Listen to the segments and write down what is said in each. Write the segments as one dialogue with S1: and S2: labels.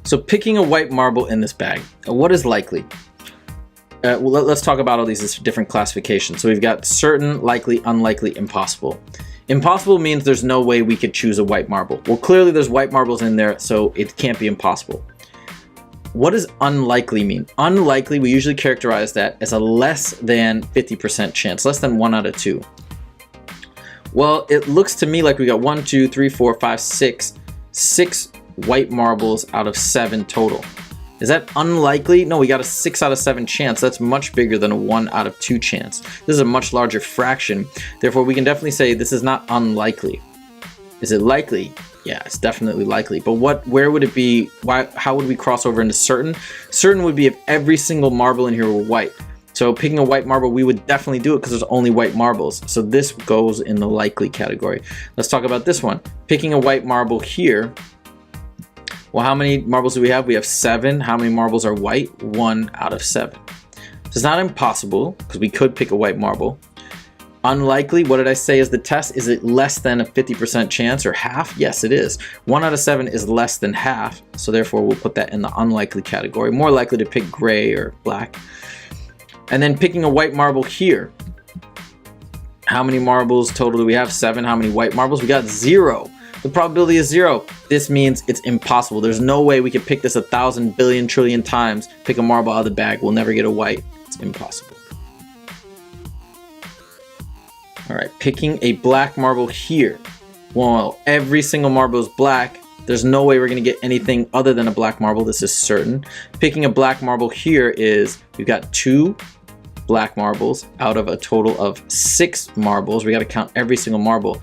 S1: So picking a white marble in this bag, what is likely? Well, let's talk about all these different classifications. So we've got certain, likely, unlikely, impossible. Impossible means there's no way we could choose a white marble. Well, clearly there's white marbles in there, so it can't be impossible. What does unlikely mean? Unlikely, we usually characterize that as a less than 50% chance, less than 1 out of 2. Well, it looks to me like we got 1, 2, 3, 4, 5, 6 white marbles out of 7 total. Is that unlikely? No, we got a 6 out of 7 chance. That's much bigger than a 1 out of 2 chance. This is a much larger fraction. Therefore, we can definitely say this is not unlikely. Is it likely? Yeah, it's definitely likely. But where would it be? How would we cross over into certain? Certain would be if every single marble in here were white. So picking a white marble, we would definitely do it because there's only white marbles. So this goes in the likely category. Let's talk about this one. Picking a white marble here. Well, how many marbles do we have? We have 7. How many marbles are white? 1 out of 7. So it's not impossible because we could pick a white marble. Unlikely, what did I say is the test? Is it less than a 50% chance or half? Yes, it is. 1 out of 7 is less than half. So therefore, we'll put that in the unlikely category. More likely to pick gray or black. And then picking a white marble here. How many marbles total do we have? 7. How many white marbles? We got 0. The probability is 0. This means it's impossible. There's no way we could pick this 1,000 billion trillion times, pick a marble out of the bag. We'll never get a white. It's impossible. All right, picking a black marble here. Well, every single marble is black. There's no way we're gonna get anything other than a black marble. This is certain. Picking a black marble here is, we've got 2 black marbles out of a total of 6 marbles. We gotta count every single marble.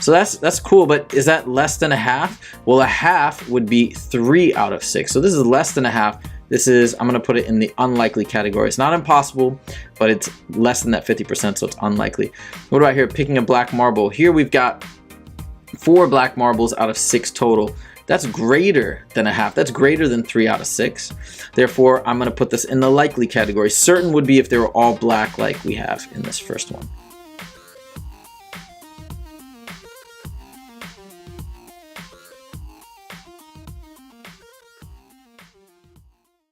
S1: So that's cool, but is that less than a half? Well, a half would be 3 out of 6. So this is less than a half. This is, I'm gonna put it in the unlikely category. It's not impossible, but it's less than that 50%, so it's unlikely. What about here, picking a black marble? Here we've got 4 black marbles out of 6 total. That's greater than a half. That's greater than 3 out of 6. Therefore, I'm gonna put this in the likely category. Certain would be if they were all black like we have in this first one.